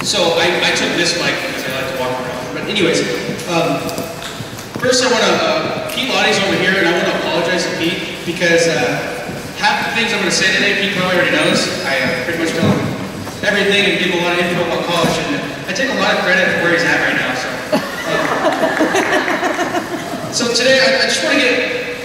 So I took this mic because I like to walk around. But anyways, first I want to, Pete Lottie's over here, and I want to apologize to Pete because half the things I'm going to say today, Pete probably already knows. I pretty much tell him everything and give him a lot of info about college, and I take a lot of credit for where he's at right now. So today I just want to get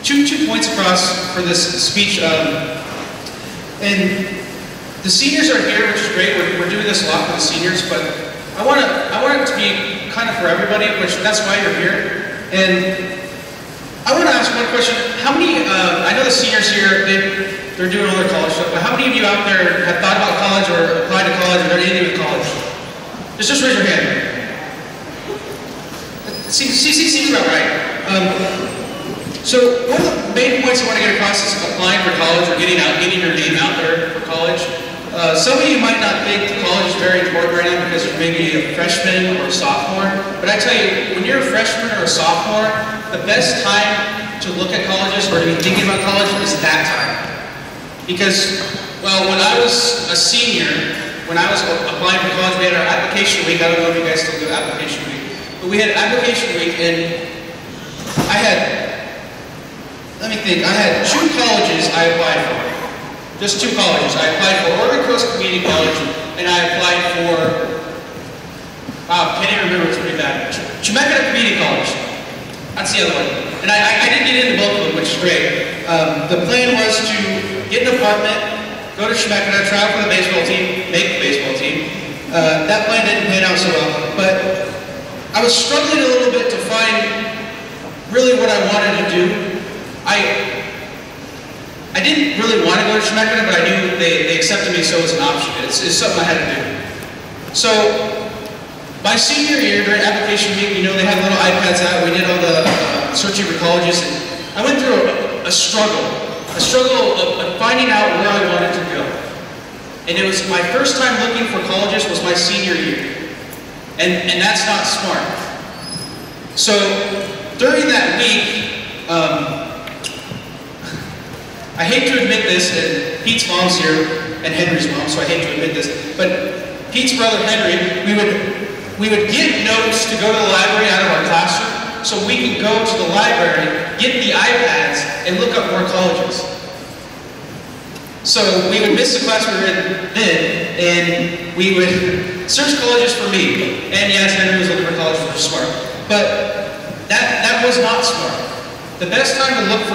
two points across for this speech. And the seniors are here, which is great. We're doing this a lot for the seniors, but I want it to be kind of for everybody, which that's why you're here. And I want to ask one question. How many, I know the seniors here, they're doing all their college stuff, but how many of you out there have thought about college or applied to college or done anything with college? Just raise your hand. Seems about right. So one of the main points I want to get across is applying for college or getting your name out there for college. Some of you might not think college is very important right now because you're maybe a freshman or a sophomore, but I tell you, when you're a freshman or a sophomore, the best time to look at colleges or to be thinking about college is that time. Because, well, when I was a senior, when I was applying for college, we had our application week. I don't know if you guys still do application week, but we had application week, and I had 2 colleges I applied for. Just 2 colleges. I applied for Oregon Coast Community College, and I applied for, wow, can't even remember, it's pretty bad. Chemeketa Community College. That's the other one. And I didn't get into both of them, which is great. The plan was to get an apartment, go to Chemeketa, try out for the baseball team, make the baseball team. That plan didn't pan out so well, but I was struggling a little bit to find really what I wanted to do. I didn't really want to go to Chemeketa, but I knew they accepted me, so it was an option. It's something I had to do. So, my senior year, during application week, you know, they had little iPads out, we did all the searching for colleges, and I went through a struggle of finding out where I wanted to go. And it was my first time looking for colleges was my senior year. And that's not smart. So, during that week, I hate to admit this, and Pete's mom's here, and Henry's mom, so I hate to admit this, but Pete's brother Henry, we would get notes to go to the library out of our classroom, so we could go to the library, get the iPads, and look up more colleges. So we would miss the class we were in then, and we would search colleges for me. And yes, Henry was looking for colleges, which is smart. But that was not smart. The best time to look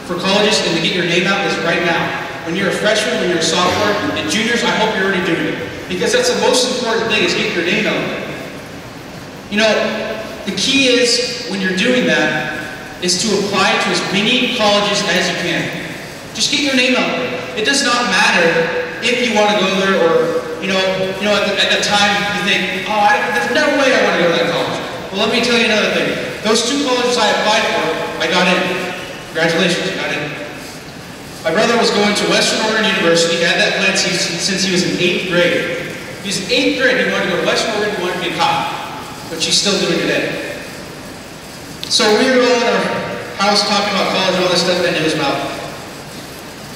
for colleges and to get your name out is right now. When you're a freshman, when you're a sophomore, and juniors, I hope you're already doing it. Because that's the most important thing, is getting your name out there. You know, the key is, when you're doing that, is to apply to as many colleges as you can. Just get your name out there. It does not matter if you want to go there, or, you know, at the time you think, oh, there's no way I want to go to that college. Well, let me tell you another thing. Those 2 colleges I applied for, I got in. Congratulations, you got in. My brother was going to Western Oregon University. He had that plan since he was in 8th grade. He was in 8th grade. He wanted to go to Western Oregon. He wanted to be a cop, which he's still doing today. So we were all in our house talking about college and all this stuff, and it was about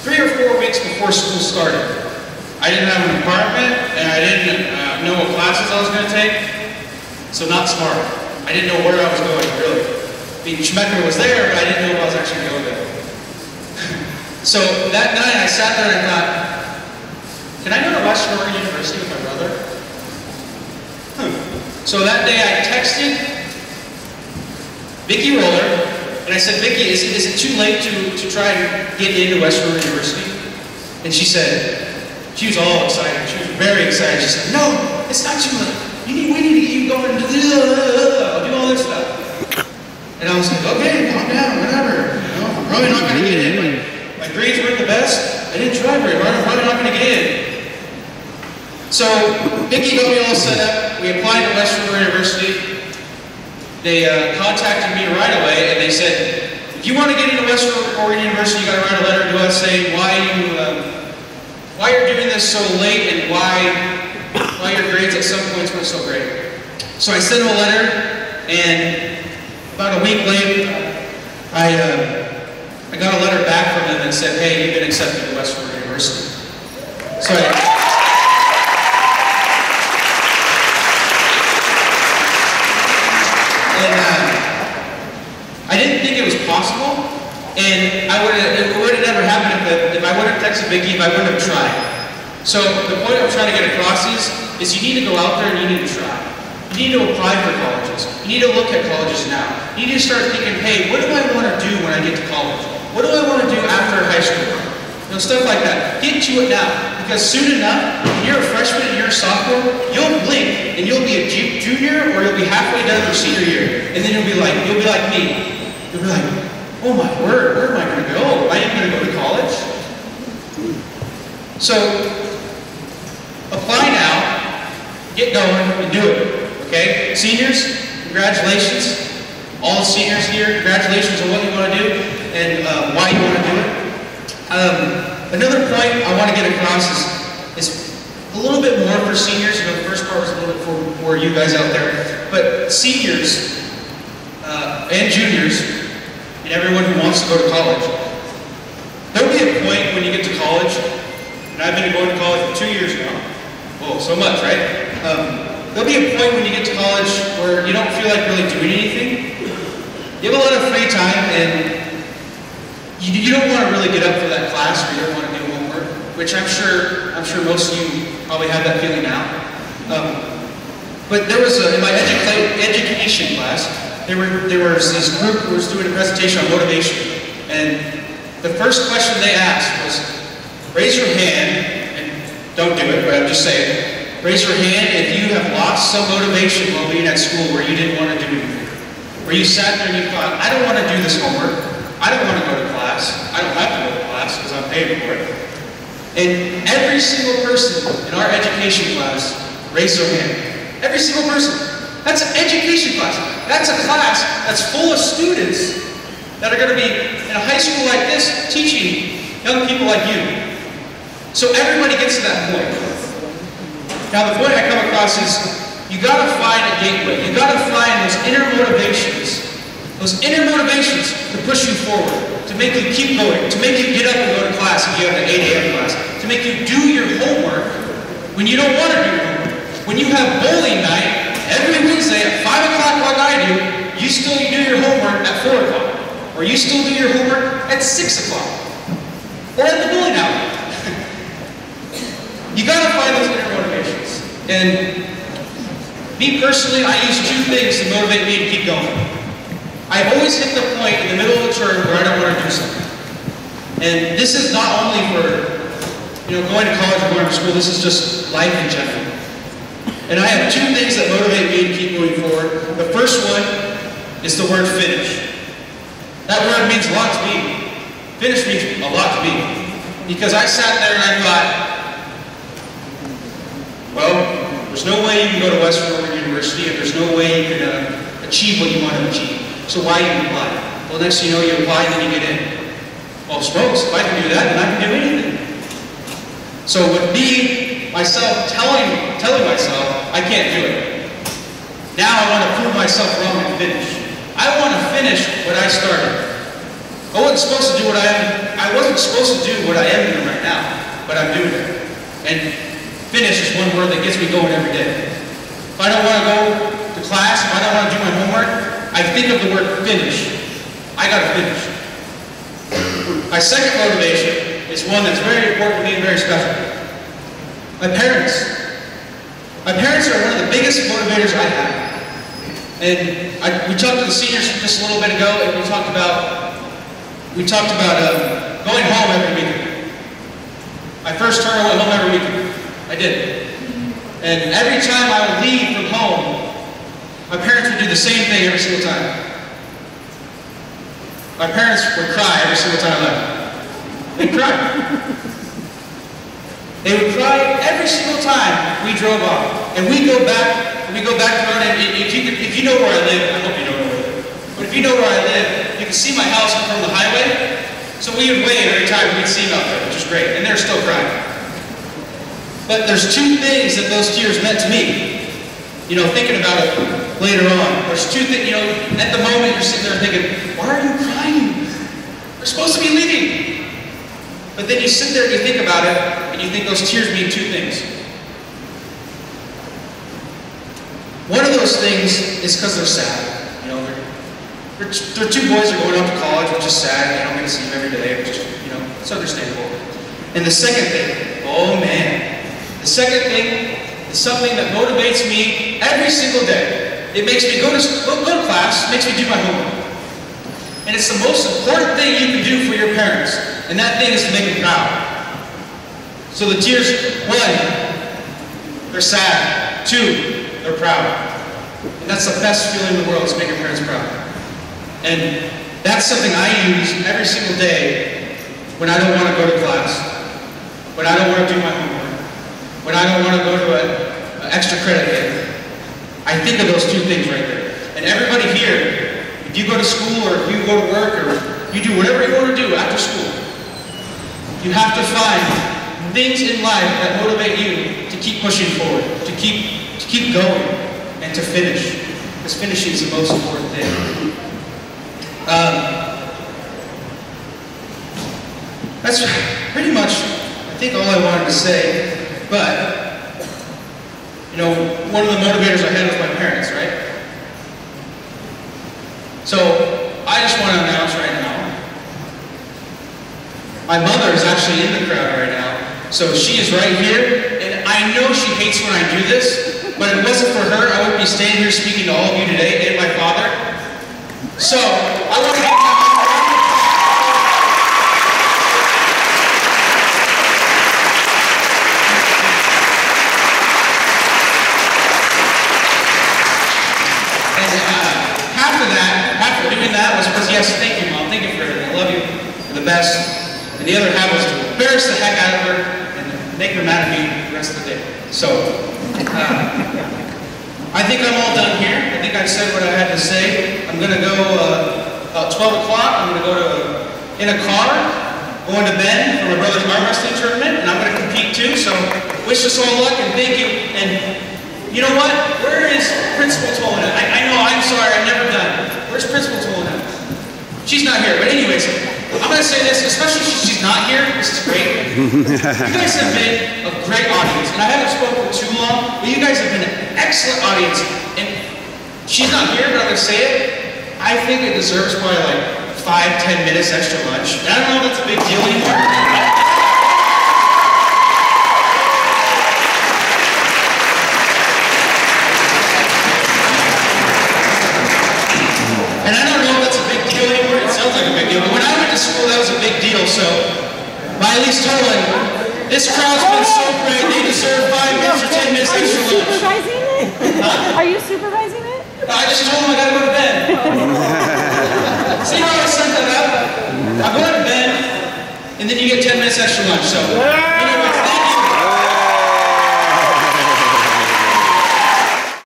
3 or 4 weeks before school started. I didn't have an apartment, and I didn't know what classes I was going to take, so not smart. I didn't know where I was going, really. I mean, Chemeketa was there, but I didn't know if I was actually going to go there. So that night, I sat there and I thought, can I go to Western Oregon University with my brother? So that day, I texted Vicki Roller, and I said, Vicki, is it too late to try and get into Western Oregon University? And she said, she was all excited. She was very excited. She said, no, it's not too late. We need to get you going and do all this stuff. And I was like, okay, calm down, whatever. You know, I'm probably not going to get in. My grades weren't the best. I didn't try very hard. I'm probably not going to get in. So Vicki got me all set up. We applied to Western Oregon University. They contacted me right away, and they said, if you want to get into Western Oregon University, you got to write a letter to us saying why you're doing this so late and why your grades at some points weren't so great. So I sent them a letter, and about a week later, I got a letter back from them that said, hey, you've been accepted to Western Oregon University. So texted Vicki if I wouldn't have tried. So the point I'm trying to get across is you need to go out there and you need to try. You need to apply for colleges. You need to look at colleges now. You need to start thinking, hey, what do I want to do when I get to college? What do I want to do after high school? You know, stuff like that. Get to it now. Because soon enough, when you're a freshman and you're a sophomore, you'll blink and you'll be a junior or you'll be halfway done your senior year. And then you'll be like me. You'll be like, oh my word, where am I going to go? Am I even going to go to college? So, apply now, get going, and do it. Okay? Seniors, congratulations. All the seniors here, congratulations on what you want to do and why you want to do it. Another point I want to get across is a little bit more for seniors. You know, the first part was a little bit for you guys out there. But seniors and juniors and everyone who wants to go to college, there'll be a point when you get to college, and I've been going to college for 2 years now. Whoa, so much, right? There'll be a point when you get to college where you don't feel like really doing anything. You have a lot of free time, and you don't want to really get up for that class, or you don't want to do homework, which I'm sure most of you probably have that feeling now. But there was in my education class, there was this group who was doing a presentation on motivation, and the first question they asked was, raise your hand, and don't do it, but I'm just saying, raise your hand if you have lost some motivation while being at school where you didn't want to do anything. Where you sat there and you thought, I don't want to do this homework. I don't want to go to class. I don't have to go to class because I'm paying for it. And every single person in our education class raised their hand. Every single person. That's an education class. That's a class that's full of students that are going to be in a high school like this teaching young people like you. So everybody gets to that point. Now the point I come across is you got to find a gateway. You got to find those inner motivations to push you forward, to make you keep going, to make you get up and go to class if you have an 8 a.m. class, to make you do your homework when you don't want to do your homework. When you have bowling night every Wednesday at 5 o'clock like I do, you still do your homework at 4 o'clock, or you still do your homework at 6 o'clock, or at the bowling alley. You got to find those inner motivations. And me personally, I use 2 things to motivate me to keep going. I've always hit the point in the middle of the term where I don't want to do something. And this is not only for, going to college or going to school, this is just life in general. And I have 2 things that motivate me to keep moving forward. The first one is the word finish. That word means a lot to me. Finish means a lot to me. Because I sat there and I thought, well, there's no way you can go to West Florida University, and there's no way you can achieve what you want to achieve. So why even apply? Well, next thing you know, you apply and then you get in. Well, smokes, if I can do that, then I can do anything. So with me, myself, telling myself, I can't do it. Now I want to prove myself wrong and finish. I want to finish what I started. I wasn't supposed to do what I am doing right now, but I'm doing it. And finish is one word that gets me going every day. If I don't want to go to class, if I don't want to do my homework, I think of the word finish. I gotta finish. My second motivation is one that's very important to me and very special. My parents. My parents are one of the biggest motivators I have. And we talked to the seniors just a little bit ago, and we talked about going home every weekend. My first term, I went home every weekend. I did. And every time I would leave from home, my parents would do the same thing every single time. My parents would cry every single time I left. They'd cry. They would cry every single time we drove off. And we go back to run, and if you know where I live, I hope you know where I live. But if you know where I live, you can see my house from the highway. So we would wave every time we'd see them out there, which is great. And they're still crying. But there's 2 things that those tears meant to me. Thinking about it later on. There's 2 things, at the moment you're sitting there thinking, why are you crying? We're supposed to be leaving. But then you sit there and you think about it, and you think those tears mean 2 things. One of those things is because they're sad. They're 2 boys that are going off to college, which is sad. You don't get to see them every day, which is, it's understandable. And the second thing, oh man, the second thing is something that motivates me every single day. It makes me go to class, makes me do my homework. And it's the most important thing you can do for your parents. And that thing is to make them proud. So the tears, 1, they're sad. 2, they're proud. And that's the best feeling in the world, is to make your parents proud. And that's something I use every single day when I don't want to go to class, when I don't want to do my homework, when I don't want to go to an extra credit day. I think of those 2 things right there. And everybody here, if you go to school or if you go to work or you do whatever you want to do after school, you have to find things in life that motivate you to keep pushing forward, to keep going, and to finish. Because finishing is the most important thing. That's pretty much, I think, all I wanted to say. But, you know, one of the motivators I had was my parents, right? So, I just want to announce right now, my mother is actually in the crowd right now. So she is right here, and I know she hates when I do this, but if it wasn't for her, I wouldn't be standing here speaking to all of you today, and my father. So, I want to give my mom a round of half of doing that was because, yes, thank you, Mom, thank you for everything, I love you, you're the best. And the other half was to embarrass the heck out of her and make her mad at me the rest of the day. So, I think I'm all done here. I think I've said what I had to say. I'm going to go about 12 o'clock. I'm going to go in a car, going to Bend for my brother's arm wrestling tournament, and I'm going to compete too. So, wish us all luck and thank you. And you know what? Where is Principal Tolina? I know, I'm sorry, I've never done. Where's Principal Tolina? She's not here, but anyways, I'm going to say this, especially since she's not here. This is great. You guys have been a great audience, and I haven't spoken for too long, but you guys have been an excellent audience. And she's not here, but I'm going to say it. I think it deserves probably like 5-10 minutes extra lunch. I don't know if that's a big deal anymore. And I don't know if that's a big deal anymore. It sounds like a big deal. But when I went to school, that was a big deal. So, by at least telling, this crowd's been so great, they deserve 5 minutes or 10 minutes extra lunch. Are you supervising it? Huh? Are you supervising it? I just told them I gotta go to bed. See how I set that up? I'm going to bed, and then you get 10 minutes extra lunch. So,